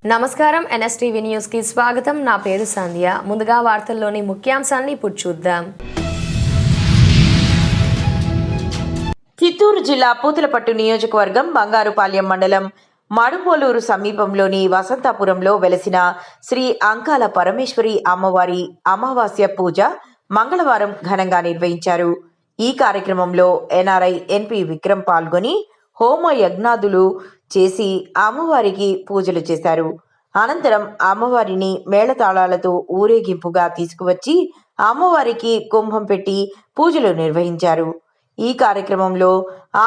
నమస్కారం. NSTV news కి స్వాగతం. నా పేరు సంధ్య. ముందుగా వార్తల్లోని ముఖ్యాంశాలను ఇప్పుడు చూద్దాం. చిత్తూరు జిల్లా పూతలపట్టు నియోజకవర్గం బంగారుపాలెం మండలం మడుపోలూరు సమీపంలోని వసంతాపురంలో వెలసిన శ్రీ అంకాల పరమేశ్వరి అమ్మవారి అమావాస్య పూజ మంగళవారం ఘనంగా నిర్వహించారు. ఈ కార్యక్రమంలో ఎన్ఆర్ఐ ఎన్పి విక్రమ్ పాల్గొని హోమ యజ్ఞాదులు చేసి అమ్మవారికి పూజలు చేశారు. అనంతరం అమ్మవారిని మేళతాళాలతో ఊరేగింపుగా తీసుకువచ్చి అమ్మవారికి కుంభం పెట్టి పూజలు నిర్వహించారు. ఈ కార్యక్రమంలో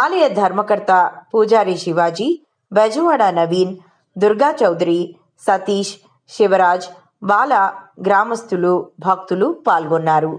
ఆలయ ధర్మకర్త పూజారి శివాజీ, బెజవాడ నవీన్, దుర్గా చౌదరి, సతీష్, శివరాజ్, బాల, గ్రామస్తులు, భక్తులు పాల్గొన్నారు.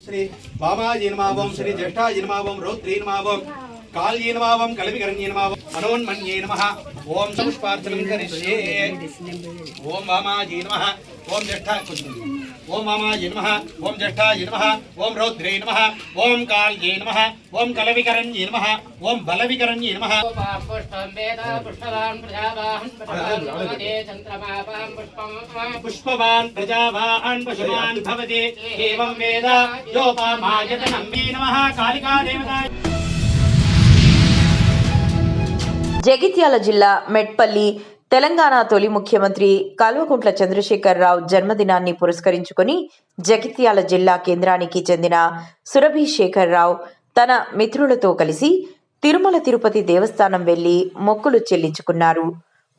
श्री वामाजीनमावं श्री ज्येष्ठाजीनमावं रौद्रीनमावं काल्यीनमावं कलविकरण्यीनमावं मनोन्मन्ये नमः। ओम पुष्पार्चनं करिष्ये। ओम वामाजी नमः। ओम ज्येष्ठा ओम वामाजी नमः। ओम ज्येष्ठाजी नमः। ओम रौद्रे नमः। ओम काल्ये नमः। ओम कलविकरण्ये नमः। ओम बलविकरण्ये नमः। पुष्पवान् प्रजावान् पशुवान् भवति एवं वेद योपामायतनं मे नमः। कालिका देवता. జగిత్యాల జిల్లా మెట్పల్లి తెలంగాణ తొలి ముఖ్యమంత్రి కల్వకుంట్ల చంద్రశేఖరరావు జన్మదినాన్ని పురస్కరించుకొని జగిత్యాల జిల్లా కేంద్రానికి చెందిన సురభి శేఖరరావు తన మిత్రులతో కలిసి తిరుమల తిరుపతి దేవస్థానం వెళ్లి మొక్కులు చెల్లించుకున్నారు.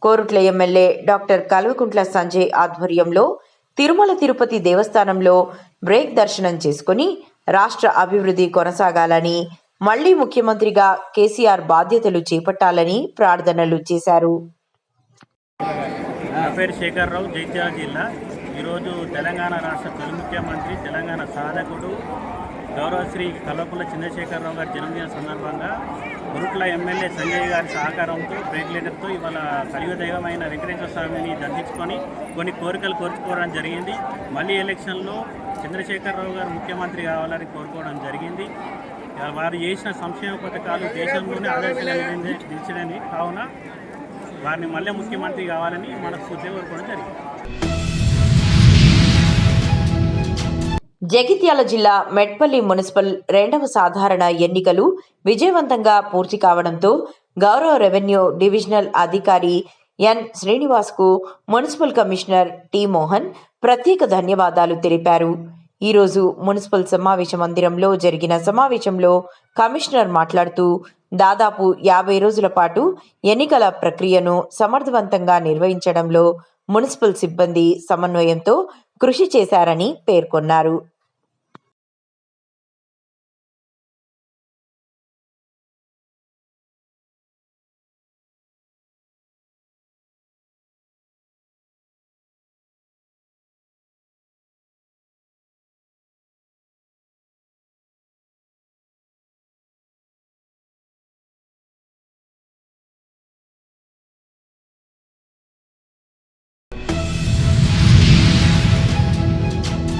కోరుట్ల ఎమ్మెల్యే డాక్టర్ కల్వకుంట్ల సంజయ్ ఆధ్వర్యంలో తిరుమల తిరుపతి దేవస్థానంలో బ్రేక్ దర్శనం చేసుకుని రాష్ట్ర అభివృద్ధి కొనసాగాలని, మళ్లీ ముఖ్యమంత్రిగా కేసీఆర్ బాధ్యతలు చేపట్టాలని ప్రార్థనలు చేశారు. నా పేరు శేఖర్రావు, జగిత్యాల జిల్లా. ఈరోజు తెలంగాణ రాష్ట్ర తొలి ముఖ్యమంత్రి, తెలంగాణ సాధకుడు గౌరవశ్రీ కల్వకుంట్ల చంద్రశేఖరరావు గారి జన్మదిన సందర్భంగా గురుట్ల ఎమ్మెల్యే సంజయ్ గారి సహకారంతో బ్రేక్ లెటర్తో ఇవాళ కలియుగదైవమైన వెంకటేశ్వర స్వామిని దర్శించుకొని కొన్ని కోరికలు కోరుకోవడం జరిగింది. మళ్ళీ ఎలక్షన్లో చంద్రశేఖరరావు గారు ముఖ్యమంత్రి కావాలని కోరుకోవడం జరిగింది. వారు చేసిన సంక్షేమ పథకాలు దేశంలోనే ఆదర్శంగా నిలిచినవి కావున వారిని మళ్ళీ ముఖ్యమంత్రి కావాలని మనస్ఫూర్తిగా కోరుకోవడం జరిగింది. జగిత్యాల జిల్లా మెట్పల్లి మున్సిపల్ 2వ సాధారణ ఎన్నికలు విజయవంతంగా పూర్తి కావడంతో గౌరవ రెవెన్యూ డివిజనల్ అధికారి ఎన్ శ్రీనివాస్కు మున్సిపల్ కమిషనర్ టి మోహన్ ప్రత్యేక ధన్యవాదాలు తెలిపారు. ఈరోజు మున్సిపల్ సమావేశ మందిరంలో జరిగిన సమావేశంలో కమిషనర్ మాట్లాడుతూ దాదాపు 50 రోజుల పాటు ఎన్నికల ప్రక్రియను సమర్థవంతంగా నిర్వహించడంలో మున్సిపల్ సిబ్బంది సమన్వయంతో కృషి చేశారని పేర్కొన్నారు.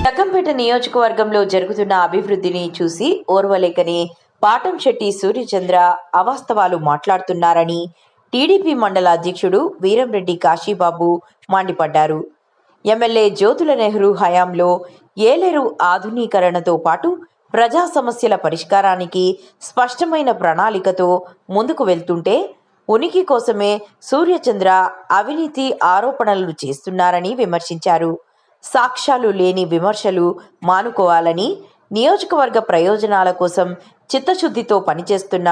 జగ్గంపేట నియోజకవర్గంలో జరుగుతున్న అభివృద్ధిని చూసి ఓర్వలేకని పాటంశెట్టి సూర్యచంద్ర అవాస్తవాలు మాట్లాడుతున్నారని టీడీపీ మండల అధ్యక్షుడు వీరంరెడ్డి కాశీబాబు మండిపడ్డారు. ఎమ్మెల్యే జ్యోతుల నెహ్రూ హయాంలో ఏలేరు ఆధునీకరణతో పాటు ప్రజా సమస్యల పరిష్కారానికి స్పష్టమైన ప్రణాళికతో ముందుకు వెళ్తుంటే ఉనికి కోసమే సూర్యచంద్ర అవినీతి ఆరోపణలు చేస్తున్నారని విమర్శించారు. సాక్ష్యాలు లేని విమర్శలు మానుకోవాలని, నియోజకవర్గ ప్రయోజనాల కోసం చిత్తశుద్ధితో పనిచేస్తున్న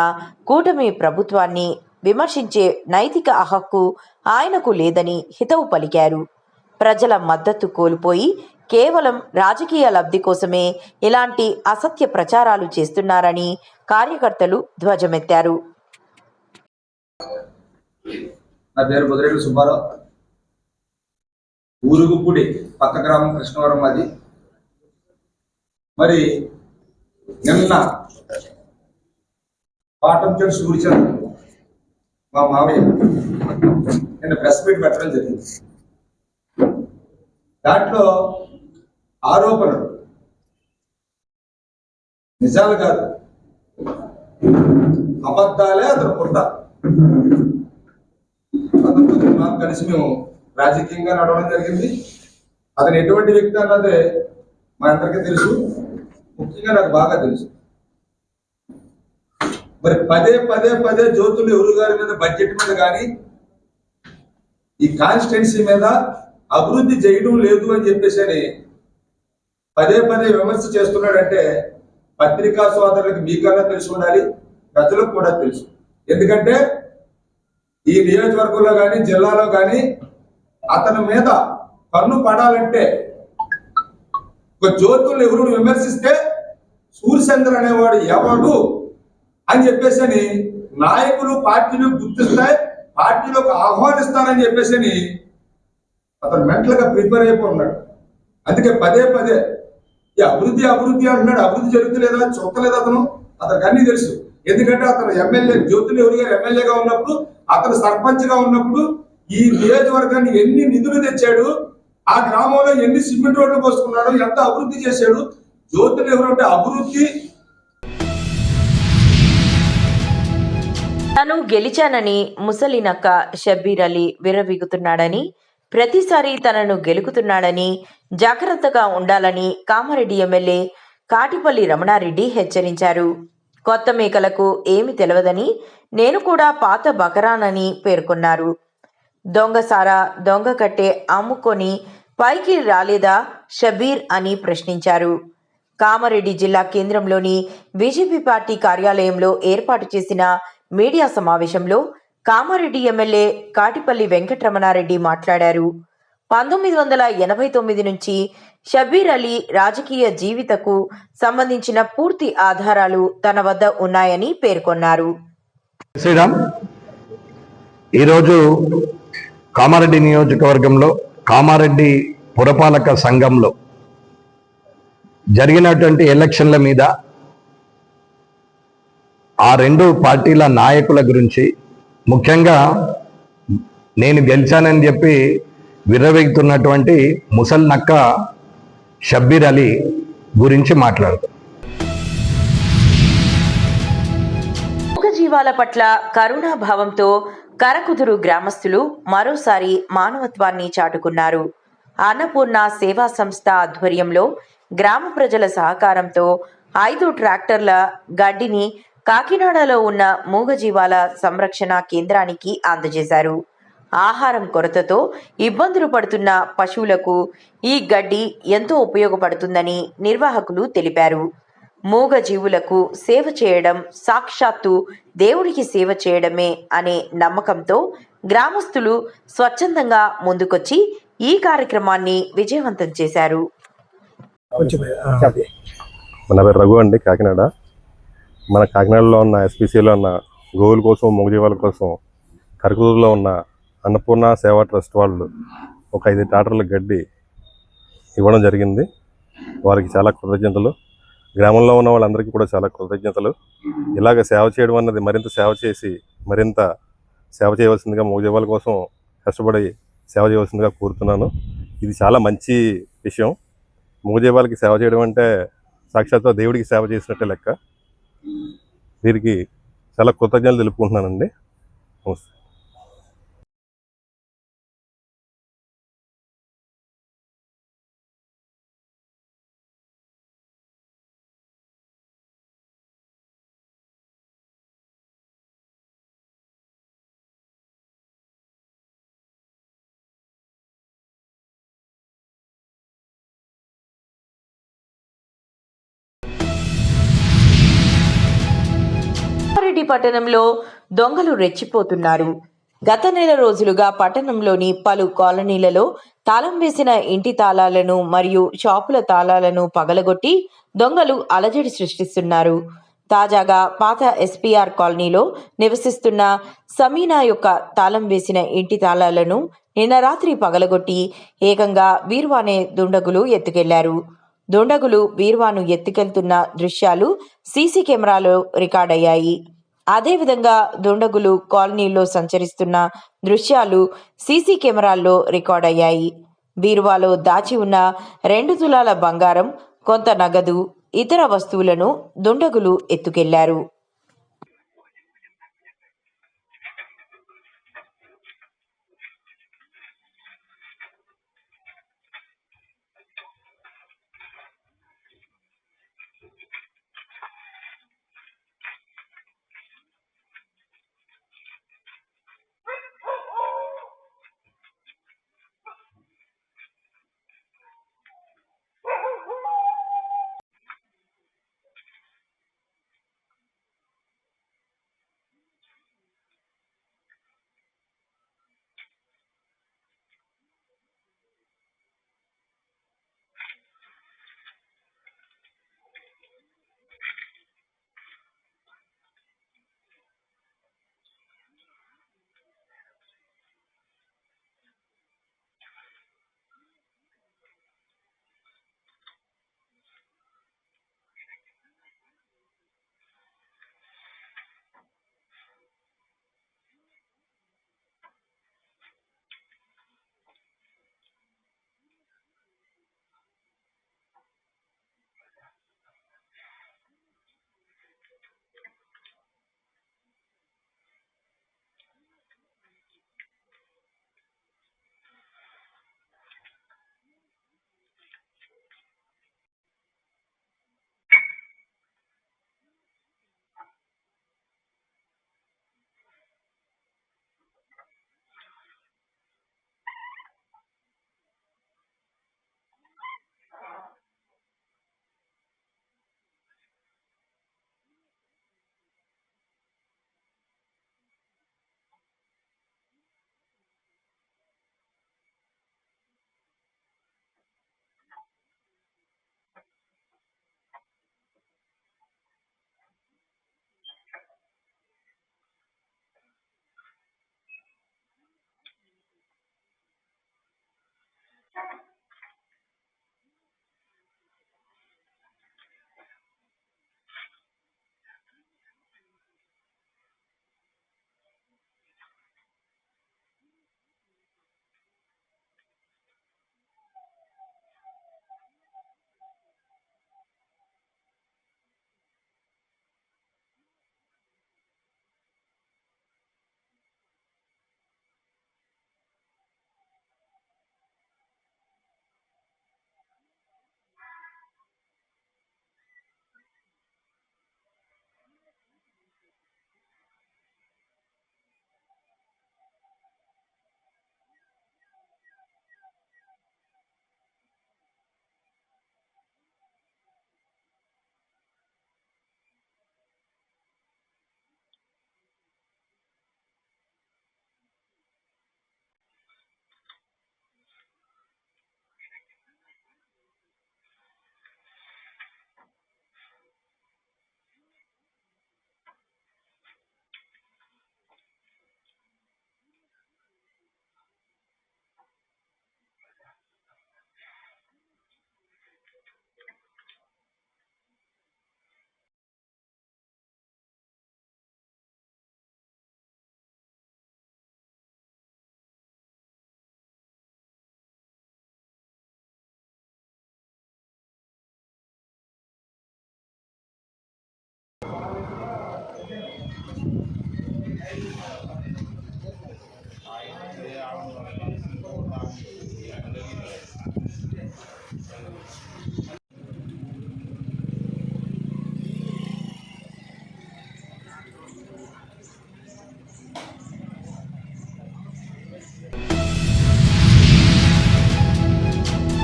కూటమి ప్రభుత్వాన్ని విమర్శించే నైతిక హక్కు ఆయనకు లేదని హితవు పలికారు. ప్రజల మద్దతు కోల్పోయి కేవలం రాజకీయ లబ్ధి కోసమే ఇలాంటి అసత్య ప్రచారాలు చేస్తున్నారని కార్యకర్తలు ధ్వజమెత్తారు. నా పేరు బుదిరెడ్డి సుబ్బారావు. ఊరుగుప్పుడి పక్క గ్రామం కృష్ణవరం అది. మరి నిన్న పాటంచెడు సూర్యచంద్ర మా మావయ్య నిన్న ప్రెస్ మీట్ పెట్టడం జరిగింది. దాంట్లో ఆరోపణలు నిజాలు కాదు, అబద్ధాలే అతను పుట్ట. అతనితో నాకు కలిసి మేము రాజకీయంగా నడవడం జరిగింది. అతను ఎటువంటి వ్యక్తి అన్నదే మా అందరికీ తెలుసు, ముఖ్యంగా నాకు బాగా తెలుసు. మరి పదే పదే పదే జ్యోతులు ఎవరు గారి మీద బడ్జెట్ మీద కానీ ఈ కాన్స్టిట్యున్సీ మీద అభివృద్ధి చేయడం లేదు అని చెప్పేసి పదే పదే విమర్శ చేస్తున్నాడంటే పత్రికా సోదరులకు మీకన్నా తెలిసి ఉండాలి, ప్రజలకు కూడా తెలుసు. ఎందుకంటే ఈ నియోజకవర్గంలో కానీ జిల్లాలో కానీ అతని మీద పన్ను పడాలంటే ఒక జ్యోతులు ఎవరు విమర్శిస్తే సూర్యచంద్ర అనేవాడు ఎవడు అని చెప్పేసి నాయకులు పార్టీలు గుర్తిస్తాయి, పార్టీలోకి ఆహ్వానిస్తారని చెప్పేసి అతను మెంటల్ గా ప్రిపేర్ అయిపోతున్నాడు. అందుకే పదే పదే ఈ అభివృద్ధి అభివృద్ధి అంటున్నాడు. అభివృద్ధి జరుగుతులేదా చూడలేదు అతనికి అన్ని తెలుసు. ఎందుకంటే అతను ఎమ్మెల్యే జ్యోతులు ఎవరు గారు ఎమ్మెల్యేగా ఉన్నప్పుడు, అతను సర్పంచ్ గా ఉన్నప్పుడు ఈ నియోజకవర్గాన్ని ఎన్ని నిధులు తెచ్చాడు, ఆ గ్రామంలో ఎన్ని సిమెంట్ రోడ్లు పోసుకున్నాడు, ఎంత అభివృద్ధి చేశాడు. జ్యోతులు ఎవరంటే అభివృద్ధి. తాను గెలిచానని ముసలినక్క షబ్బీర్ అలీ విర్రవీగుతున్నాడని, ప్రతిసారి తనను గెలుకుతున్నాడని, జాగ్రత్తగా ఉండాలని కామారెడ్డి ఎమ్మెల్యే కాటిపల్లి రమణారెడ్డి హెచ్చరించారు. కొత్త మేకలకు ఏమి తెలియదని, నేను కూడా పాత బకరానని పేర్కొన్నారు. దొంగసారా దొంగ కట్టే అమ్ముకొని పైకి రాలేదా షబ్బీర్ అని ప్రశ్నించారు. కామారెడ్డి జిల్లా కేంద్రంలోని బీజేపీ పార్టీ కార్యాలయంలో ఏర్పాటు చేసిన మీడియా సమావేశంలో కామారెడ్డి ఎమ్మెల్యే కాటిపల్లి వెంకటరమణారెడ్డి మాట్లాడారు. 1989 నుంచి షబ్బీర్ అలీ రాజకీయ జీవితకు సంబంధించిన పూర్తి ఆధారాలు తన వద్ద ఉన్నాయని పేర్కొన్నారు. శ్రీరామ్, ఈరోజు కామారెడ్డి నియోజకవర్గంలో కామారెడ్డి పురపాలక సంఘంలో జరిగినటువంటి ఎలక్షన్ల మీద ఆ రెండు పార్టీల నాయకుల గురించి, ముఖ్యంగా నేను గెలిచానని చెప్పి విర్రవీగుతున్నటువంటి ముసల్నక్క షబ్బీర్ అలీ గురించి మాట్లాడుతాం. మూగజీవాల పట్ల కరుణాభావంతో కరకుదురు గ్రామస్తులు మరోసారి మానవత్వాన్ని చాటుకున్నారు. అన్నపూర్ణ సేవా సంస్థ ఆధ్వర్యంలో గ్రామ ప్రజల సహకారంతో 5 ట్రాక్టర్ల గడ్డిని కాకినాడలో ఉన్న మూగజీవాల సంరక్షణ కేంద్రానికి అందజేశారు. ఆహారం కొరతతో ఇబ్బందులు పడుతున్న పశువులకు ఈ గడ్డి ఎంతో ఉపయోగపడుతుందని నిర్వాహకులు తెలిపారు. మూగజీవులకు సేవ చేయడం సాక్షాత్తు దేవుడికి సేవ చేయడమే అనే నమ్మకంతో గ్రామస్తులు స్వచ్ఛందంగా ముందుకొచ్చి ఈ కార్యక్రమాన్ని విజయవంతం చేశారు. మన పేరు రఘు అండి, కాకినాడ. మన కాకినాడలో ఉన్న ఎస్పీసీలో ఉన్న గోవుల కోసం, మూగజీవాల కోసం కరకూరులో ఉన్న అన్నపూర్ణ సేవా ట్రస్ట్ వాళ్ళు ఒక 5 ట్రాక్టర్ల గడ్డి ఇవ్వడం జరిగింది. వారికి చాలా కృతజ్ఞతలు. గ్రామంలో ఉన్న వాళ్ళందరికీ కూడా చాలా కృతజ్ఞతలు. ఇలాగ సేవ చేయడం అన్నది మరింత సేవ చేసి మరింత సేవ చేయవలసిందిగా, మూగజీవాల కోసం కష్టపడి సేవ చేయవలసిందిగా కోరుతున్నాను. ఇది చాలా మంచి విషయం. మూగజీవాలకి సేవ చేయడం అంటే సాక్షాత్తు దేవుడికి సేవ చేసినట్టే లెక్క. వీరికి చాలా కృతజ్ఞతలు తెలుపుకుంటున్నానండి. నమస్తే. కామారెడ్డి పట్టణంలో దొంగలు రెచ్చిపోతున్నారు. గత నెల రోజులుగా పట్టణంలోని పలు కాలనీలలో తాళం వేసిన ఇంటి తాళాలను మరియు షాపుల తాళాలను పగలగొట్టి దొంగలు అలజడి సృష్టిస్తున్నారు. తాజాగా పాత ఎస్పీఆర్ కాలనీలో నివసిస్తున్న సమీనా యొక్క తాళం వేసిన ఇంటి తాళాలను నిన్న రాత్రి పగలగొట్టి ఏకంగా వీర్వానే దుండగులు ఎత్తుకెళ్లారు. దుండగులు వీర్వాను ఎత్తుకెళ్తున్న దృశ్యాలు సీసీ కెమెరాలో రికార్డయ్యాయి. అదేవిధంగా దుండగులు కాలనీలో సంచరిస్తున్న దృశ్యాలు సీసీ కెమెరాల్లో రికార్డయ్యాయి. బీరువాలో దాచి ఉన్న 2 తులాల బంగారం, కొంత నగదు, ఇతర వస్తువులను దుండగులు ఎత్తుకెళ్లారు.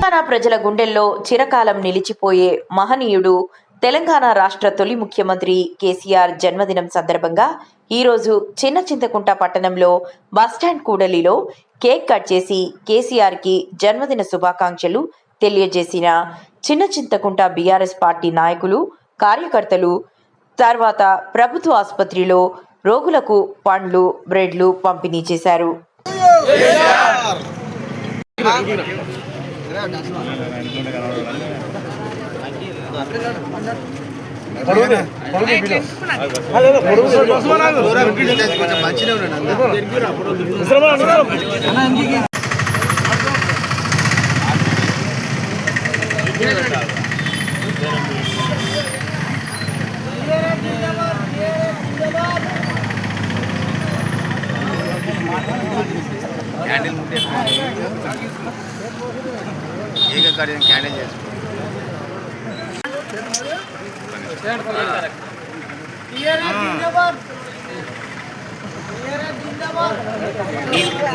తెలంగాణ ప్రజల గుండెల్లో చిరకాలం నిలిచిపోయే మహనీయుడు తెలంగాణ రాష్ట్ర తొలి ముఖ్యమంత్రి కేసీఆర్ జన్మదినం సందర్భంగా ఈరోజు చిన్న చింతకుంట పట్టణంలో బస్టాండ్ కూడలిలో కేక్ కట్ చేసి కేసీఆర్కి జన్మదిన శుభాకాంక్షలు తెలియజేసిన చిన్న చింతకుంట బీఆర్ఎస్ పార్టీ నాయకులు, కార్యకర్తలు తర్వాత ప్రభుత్వ ఆసుపత్రిలో రోగులకు పండ్లు, బ్రెడ్లు పంపిణీ చేశారు.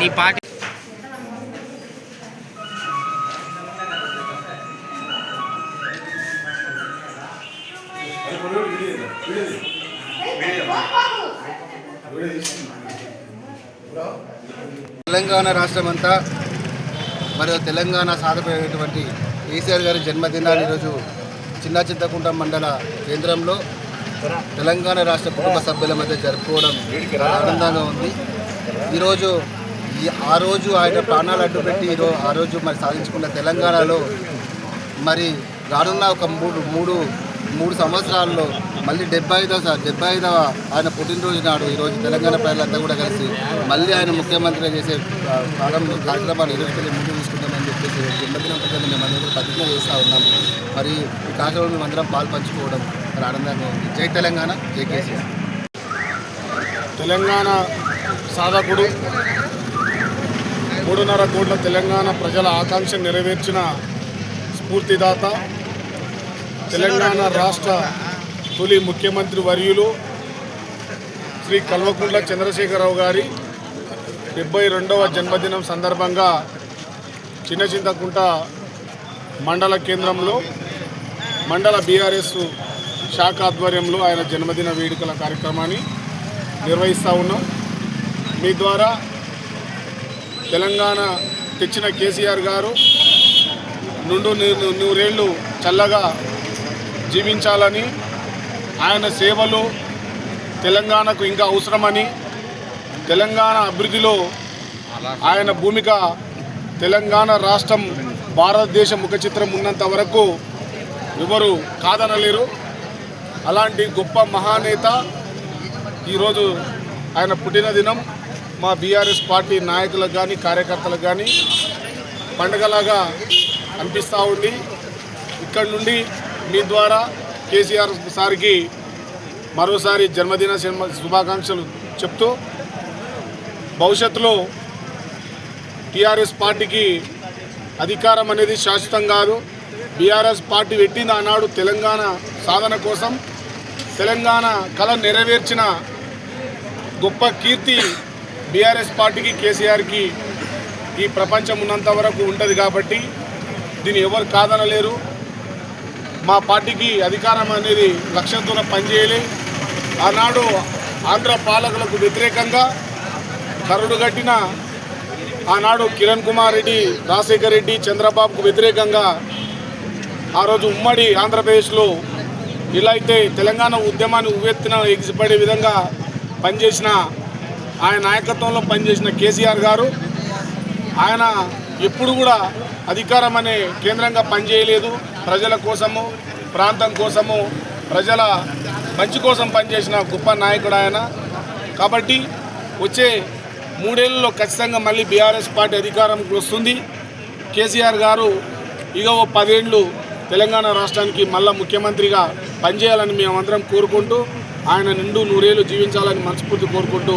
నీ పార్టీ తెలంగాణ రాష్ట్రమంతా మరియు తెలంగాణ సాధపడేటువంటి కేసీఆర్ గారి జన్మదినాన్ని ఈరోజు చిన్న చింతకుంట మండల కేంద్రంలో తెలంగాణ రాష్ట్ర కుటుంబ సభ్యుల మధ్య జరుపుకోవడం ఆనందంగా ఉంది. ఈరోజు ఆ రోజు ఆయన ప్రాణాలు అడ్డుపెట్టి ఆ రోజు మరి సాధించుకున్న తెలంగాణలో మరి రానున్న ఒక మూడు సంవత్సరాల్లో మళ్ళీ 75వ ఆయన పుట్టినరోజు నాడు ఈరోజు తెలంగాణ ప్రజలంతా కూడా కలిసి మళ్ళీ ఆయన ముఖ్యమంత్రిగా చేసే కార్యక్రమాలు నిర్వహించి ముందు తీసుకుంటామని చెప్పేసి జన్మదినం ప్రజలు మేమందరం కూడా ప్రతిజ్ఞ చేస్తూ ఉన్నాం. మరి ఈ కార్యక్రమంలో మేమందరం పాలు పంచుకోవడం మరి ఆనందంగా ఉంది. జై తెలంగాణ, జై కేసీఆర్. తెలంగాణ సాధకుడు, 3.5 కోట్ల తెలంగాణ ప్రజల ఆకాంక్ష నెరవేర్చిన స్ఫూర్తిదాత, తెలంగాణ రాష్ట్ర తొలి ముఖ్యమంత్రి వర్యులు శ్రీ కల్వకుంట్ల చంద్రశేఖరరావు గారి 72వ జన్మదినం సందర్భంగా చిన్న చింతకుంట మండల కేంద్రంలో మండల బీఆర్ఎస్ శాఖ ఆధ్వర్యంలో ఆయన జన్మదిన వేడుకల కార్యక్రమాన్ని నిర్వహిస్తూ ఉన్నాం. మీ ద్వారా తెలంగాణ తెచ్చిన కేసీఆర్ గారు నూరేళ్లు చల్లగా జీవించాలని, ఆయన సేవలు తెలంగాణకు ఇంకా అవసరమని, తెలంగాణ అభివృద్ధిలో ఆయన భూమిక, తెలంగాణ రాష్ట్రం భారతదేశ ముఖ చిత్రం ఉన్నంత వరకు ఎవరు కాదనలేరు. అలాంటి గొప్ప మహానేత ఈరోజు ఆయన పుట్టినదినం మా బీఆర్ఎస్ పార్టీ నాయకులకు కానీ కార్యకర్తలకు కానీ పండగలాగా అనిపిస్తూ ఉంది. ఇక్కడ నుండి మీ ద్వారా కేసీఆర్ సార్కి మరోసారి జన్మదిన శుభాకాంక్షలు చెప్తూ, భవిష్యత్తులో టీఆర్ఎస్ పార్టీకి అధికారం అనేది శాశ్వతం కాదు. బీఆర్ఎస్ పార్టీ పెట్టింది ఆనాడు తెలంగాణ సాధన కోసం, తెలంగాణ కళ నెరవేర్చిన గొప్ప కీర్తి బీఆర్ఎస్ పార్టీకి, కేసీఆర్కి ఈ ప్రపంచం ఉన్నంత వరకు ఉంటుంది. కాబట్టి దీన్ని ఎవరు కాదనలేరు. మా పార్టీకి అధికారం అనేది లక్ష్యంతో పనిచేయాలి. ఆనాడు ఆంధ్ర పాలకులకు వ్యతిరేకంగా కరుడుగట్టిన ఆనాడు కిరణ్ కుమార్ రెడ్డి, రాజశేఖర్ రెడ్డి, చంద్రబాబుకు వ్యతిరేకంగా ఆ రోజు ఉమ్మడి ఆంధ్రప్రదేశ్లో ఇలా అయితే తెలంగాణ ఉద్యమాన్ని ఉవ్వెత్తున ఎగిసిపడే విధంగా పనిచేసిన ఆయన నాయకత్వంలో పనిచేసిన కేసీఆర్ గారు, ఆయన ఎప్పుడు కూడా అధికారం అనే కేంద్రంగా పనిచేయలేదు. ప్రజల కోసము, ప్రాంతం కోసము, ప్రజల మంచి కోసం పనిచేసిన గొప్ప నాయకుడు ఆయన. కాబట్టి వచ్చే 3 ఏళ్లలో ఖచ్చితంగా మళ్ళీ బీఆర్ఎస్ పార్టీ అధికారంకి వస్తుంది. కేసీఆర్ గారు ఇక 10 ఏళ్ళు తెలంగాణ రాష్ట్రానికి మళ్ళా ముఖ్యమంత్రిగా పనిచేయాలని మేమందరం కోరుకుంటూ, ఆయన నిండు 100 ఏళ్ళు జీవించాలని మనస్ఫూర్తి కోరుకుంటూ,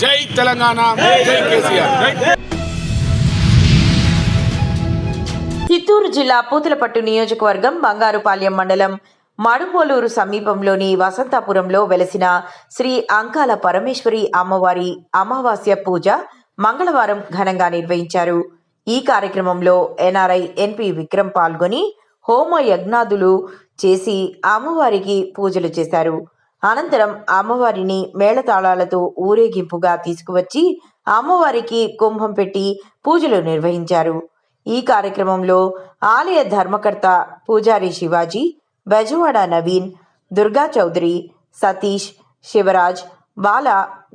జై తెలంగాణ, జై కేసీఆర్. చిత్తూరు జిల్లా పూతలపట్టు నియోజకవర్గం బంగారుపాలెం మండలం మడుపోలూరు సమీపంలోని వసంతాపురంలో వెలసిన శ్రీ అంకాల పరమేశ్వరి అమ్మవారి అమావాస్య పూజ మంగళవారం ఘనంగా నిర్వహించారు. ఈ కార్యక్రమంలో ఎన్ఆర్ఐ ఎన్పి విక్రమ్ పాల్గొని హోమ యజ్ఞాదులు చేసి అమ్మవారికి పూజలు చేశారు. అనంతరం అమ్మవారిని మేళతాళాలతో ఊరేగింపుగా తీసుకువచ్చి అమ్మవారికి కుంభం పెట్టి పూజలు నిర్వహించారు. ఈ కార్యక్రమంలో ఆలయ ధర్మకర్త పూజారి శివాజీ, బెజవాడ నవీన్, దుర్గా చౌదరి, సతీష్, శివరాజ్, బాల,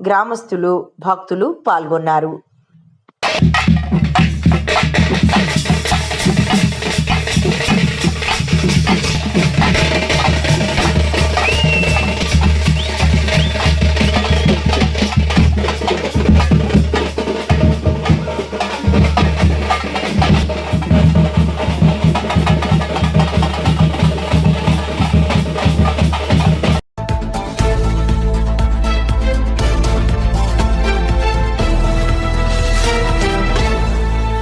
గ్రామస్తులు, భక్తులు పాల్గొన్నారు.